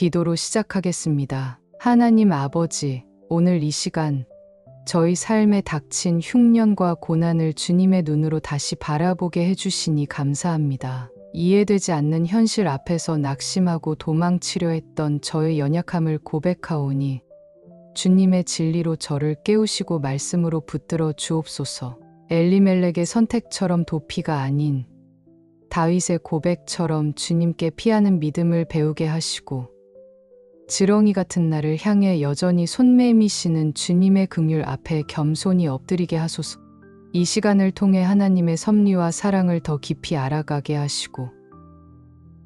기도로 시작하겠습니다. 하나님 아버지, 오늘 이 시간 저희 삶에 닥친 흉년과 고난을 주님의 눈으로 다시 바라보게 해주시니 감사합니다. 이해되지 않는 현실 앞에서 낙심하고 도망치려 했던 저의 연약함을 고백하오니 주님의 진리로 저를 깨우시고 말씀으로 붙들어 주옵소서. 엘리멜렉의 선택처럼 도피가 아닌 다윗의 고백처럼 주님께 피하는 믿음을 배우게 하시고 지렁이 같은 나를 향해 여전히 손매미시는 주님의 긍휼 앞에 겸손히 엎드리게 하소서. 이 시간을 통해 하나님의 섭리와 사랑을 더 깊이 알아가게 하시고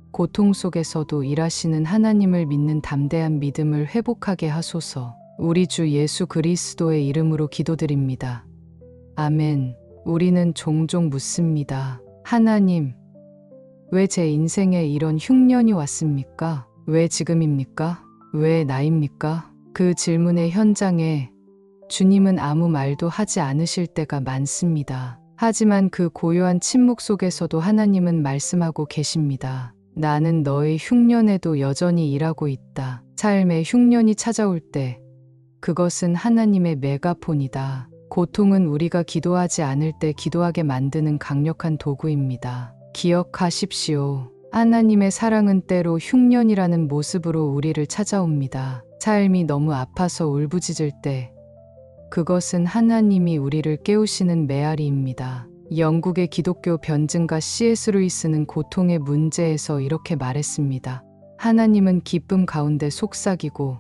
고통 속에서도 일하시는 하나님을 믿는 담대한 믿음을 회복하게 하소서. 우리 주 예수 그리스도의 이름으로 기도드립니다. 아멘. 우리는 종종 묻습니다. 하나님, 왜 제 인생에 이런 흉년이 왔습니까? 왜 지금입니까? 왜 나입니까? 그 질문의 현장에 주님은 아무 말도 하지 않으실 때가 많습니다. 하지만 그 고요한 침묵 속에서도 하나님은 말씀하고 계십니다. 나는 너의 흉년에도 여전히 일하고 있다. 삶의 흉년이 찾아올 때 그것은 하나님의 메가폰이다. 고통은 우리가 기도하지 않을 때 기도하게 만드는 강력한 도구입니다. 기억하십시오. 하나님의 사랑은 때로 흉년이라는 모습으로 우리를 찾아옵니다. 삶이 너무 아파서 울부짖을 때 그것은 하나님이 우리를 깨우시는 메아리입니다. 영국의 기독교 변증가 C.S. 루이스는 고통의 문제에서 이렇게 말했습니다. 하나님은 기쁨 가운데 속삭이고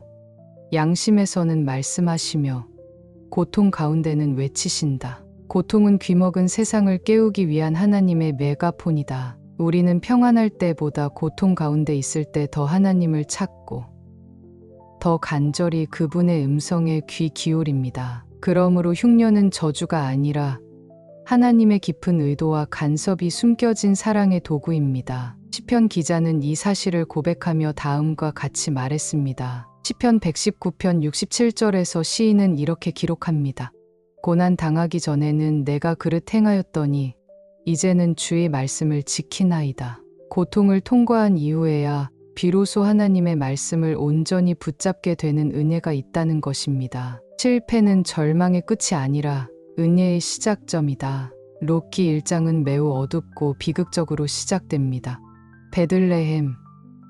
양심에서는 말씀하시며 고통 가운데는 외치신다. 고통은 귀먹은 세상을 깨우기 위한 하나님의 메가폰이다. 우리는 평안할 때보다 고통 가운데 있을 때 더 하나님을 찾고 더 간절히 그분의 음성에 귀 기울입니다. 그러므로 흉년은 저주가 아니라 하나님의 깊은 의도와 간섭이 숨겨진 사랑의 도구입니다. 시편 기자는 이 사실을 고백하며 다음과 같이 말했습니다. 시편 119편 67절에서 시인은 이렇게 기록합니다. 고난 당하기 전에는 내가 그릇 행하였더니 이제는 주의 말씀을 지키나이다. 고통을 통과한 이후에야 비로소 하나님의 말씀을 온전히 붙잡게 되는 은혜가 있다는 것입니다. 실패는 절망의 끝이 아니라 은혜의 시작점이다. 록기 1장은 매우 어둡고 비극적으로 시작됩니다. 베들레헴,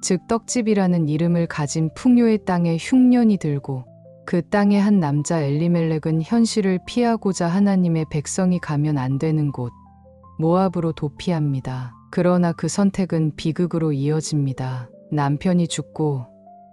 즉 떡집이라는 이름을 가진 풍요의 땅에 흉년이 들고 그 땅의 한 남자 엘리멜렉은 현실을 피하고자 하나님의 백성이 가면 안 되는 곳 모압으로 도피합니다. 그러나 그 선택은 비극으로 이어집니다. 남편이 죽고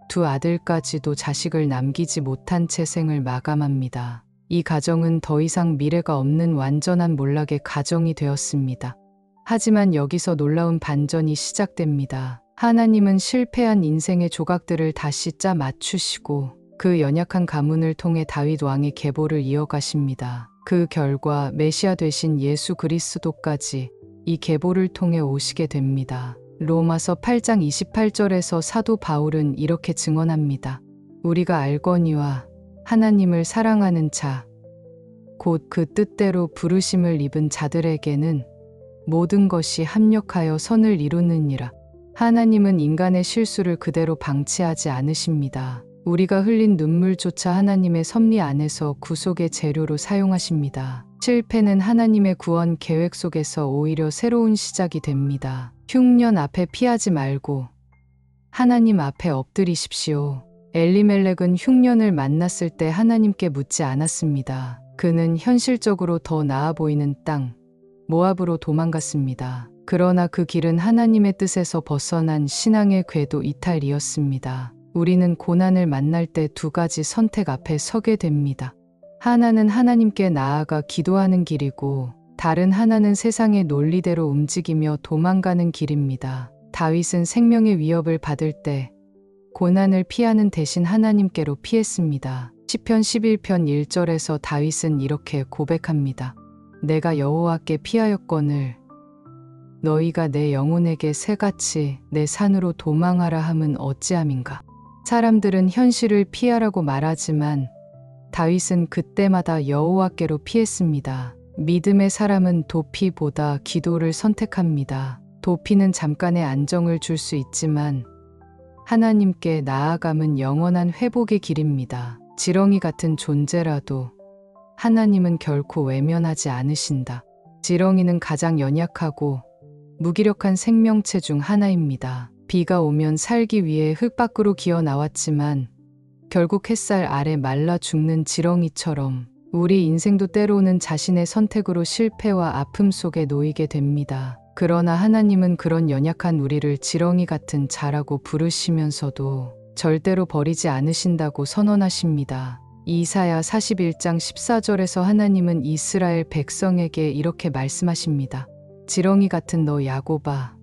두 아들까지도 자식을 남기지 못한 채 생을 마감합니다. 이 가정은 더 이상 미래가 없는 완전한 몰락의 가정이 되었습니다. 하지만 여기서 놀라운 반전이 시작됩니다. 하나님은 실패한 인생의 조각들을 다시 짜 맞추시고 그 연약한 가문을 통해 다윗 왕의 계보를 이어가십니다. 그 결과 메시아 되신 예수 그리스도까지 이 계보를 통해 오시게 됩니다. 로마서 8장 28절에서 사도 바울은 이렇게 증언합니다. 우리가 알거니와 하나님을 사랑하는 자, 곧 그 뜻대로 부르심을 입은 자들에게는 모든 것이 합력하여 선을 이루느니라. 하나님은 인간의 실수를 그대로 방치하지 않으십니다. 우리가 흘린 눈물조차 하나님의 섭리 안에서 구속의 재료로 사용하십니다. 실패는 하나님의 구원 계획 속에서 오히려 새로운 시작이 됩니다. 흉년 앞에 피하지 말고 하나님 앞에 엎드리십시오. 엘리멜렉은 흉년을 만났을 때 하나님께 묻지 않았습니다. 그는 현실적으로 더 나아 보이는 땅, 모압으로 도망갔습니다. 그러나 그 길은 하나님의 뜻에서 벗어난 신앙의 궤도 이탈이었습니다. 우리는 고난을 만날 때 두 가지 선택 앞에 서게 됩니다. 하나는 하나님께 나아가 기도하는 길이고 다른 하나는 세상의 논리대로 움직이며 도망가는 길입니다. 다윗은 생명의 위협을 받을 때 고난을 피하는 대신 하나님께로 피했습니다. 시편 11편 1절에서 다윗은 이렇게 고백합니다. 내가 여호와께 피하였거늘 너희가 내 영혼에게 새같이 내 산으로 도망하라 함은 어찌함인가. 사람들은 현실을 피하라고 말하지만 다윗은 그때마다 여호와께로 피했습니다. 믿음의 사람은 도피보다 기도를 선택합니다. 도피는 잠깐의 안정을 줄 수 있지만 하나님께 나아감은 영원한 회복의 길입니다. 지렁이 같은 존재라도 하나님은 결코 외면하지 않으신다. 지렁이는 가장 연약하고 무기력한 생명체 중 하나입니다. 비가 오면 살기 위해 흙 밖으로 기어 나왔지만 결국 햇살 아래 말라 죽는 지렁이처럼 우리 인생도 때로는 자신의 선택으로 실패와 아픔 속에 놓이게 됩니다. 그러나 하나님은 그런 연약한 우리를 지렁이 같은 자라고 부르시면서도 절대로 버리지 않으신다고 선언하십니다. 이사야 41장 14절에서 하나님은 이스라엘 백성에게 이렇게 말씀하십니다. 지렁이 같은 너 야곱아,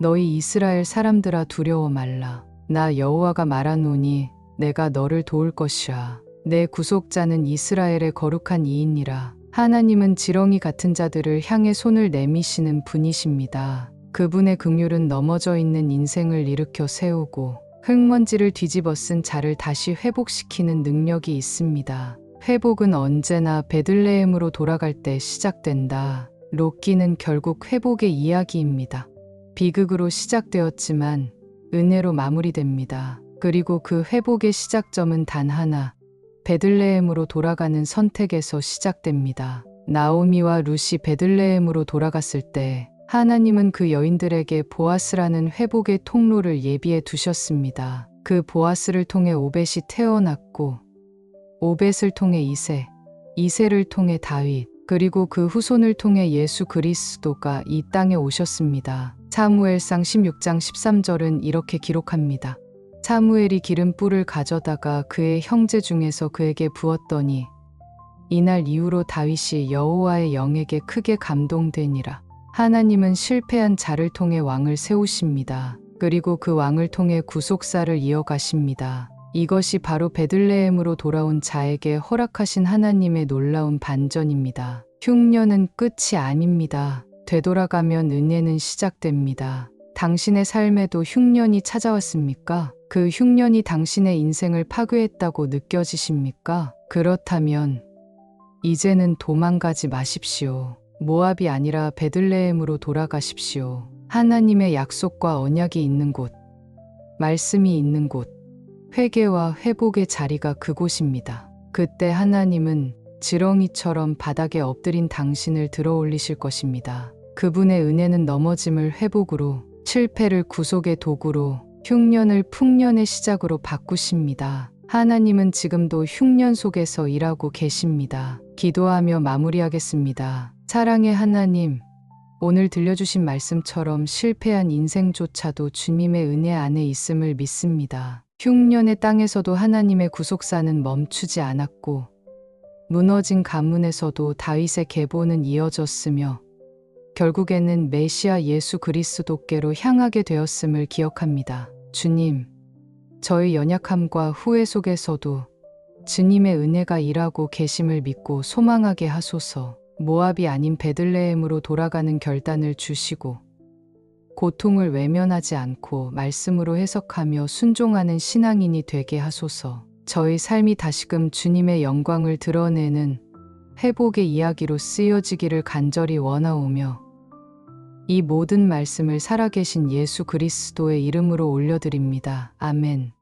너희 이스라엘 사람들아 두려워 말라. 나 여호와가 말하노니 내가 너를 도울 것이라. 내 구속자는 이스라엘의 거룩한 이인이라. 하나님은 지렁이 같은 자들을 향해 손을 내미시는 분이십니다. 그분의 긍휼은 넘어져 있는 인생을 일으켜 세우고 흙먼지를 뒤집어 쓴 자를 다시 회복시키는 능력이 있습니다. 회복은 언제나 베들레헴으로 돌아갈 때 시작된다. 롯기는 결국 회복의 이야기입니다. 비극으로 시작되었지만 은혜로 마무리됩니다. 그리고 그 회복의 시작점은 단 하나, 베들레헴으로 돌아가는 선택에서 시작됩니다. 나오미와 룻이 베들레헴으로 돌아갔을 때 하나님은 그 여인들에게 보아스라는 회복의 통로를 예비해 두셨습니다. 그 보아스를 통해 오벳이 태어났고 오벳을 통해 이세, 이세를 통해 다윗, 그리고 그 후손을 통해 예수 그리스도가 이 땅에 오셨습니다. 사무엘상 16장 13절은 이렇게 기록합니다. 사무엘이 기름불을 가져다가 그의 형제 중에서 그에게 부었더니 이날 이후로 다윗이 여호와의 영에게 크게 감동되니라. 하나님은 실패한 자를 통해 왕을 세우십니다. 그리고 그 왕을 통해 구속사를 이어가십니다. 이것이 바로 베들레헴으로 돌아온 자에게 허락하신 하나님의 놀라운 반전입니다. 흉년은 끝이 아닙니다. 되돌아가면 은혜는 시작됩니다. 당신의 삶에도 흉년이 찾아왔습니까? 그 흉년이 당신의 인생을 파괴했다고 느껴지십니까? 그렇다면 이제는 도망가지 마십시오. 모압이 아니라 베들레헴으로 돌아가십시오. 하나님의 약속과 언약이 있는 곳, 말씀이 있는 곳, 회개와 회복의 자리가 그곳입니다. 그때 하나님은 지렁이처럼 바닥에 엎드린 당신을 들어올리실 것입니다. 그분의 은혜는 넘어짐을 회복으로, 실패를 구속의 도구로, 흉년을 풍년의 시작으로 바꾸십니다. 하나님은 지금도 흉년 속에서 일하고 계십니다. 기도하며 마무리하겠습니다. 사랑의 하나님, 오늘 들려주신 말씀처럼 실패한 인생조차도 주님의 은혜 안에 있음을 믿습니다. 흉년의 땅에서도 하나님의 구속사는 멈추지 않았고 무너진 가문에서도 다윗의 계보는 이어졌으며 결국에는 메시아 예수 그리스도께로 향하게 되었음을 기억합니다. 주님, 저의 연약함과 후회 속에서도 주님의 은혜가 일하고 계심을 믿고 소망하게 하소서. 모압이 아닌 베들레헴으로 돌아가는 결단을 주시고 고통을 외면하지 않고 말씀으로 해석하며 순종하는 신앙인이 되게 하소서. 저의 삶이 다시금 주님의 영광을 드러내는 회복의 이야기로 쓰여지기를 간절히 원하오며 이 모든 말씀을 살아계신 예수 그리스도의 이름으로 올려드립니다. 아멘.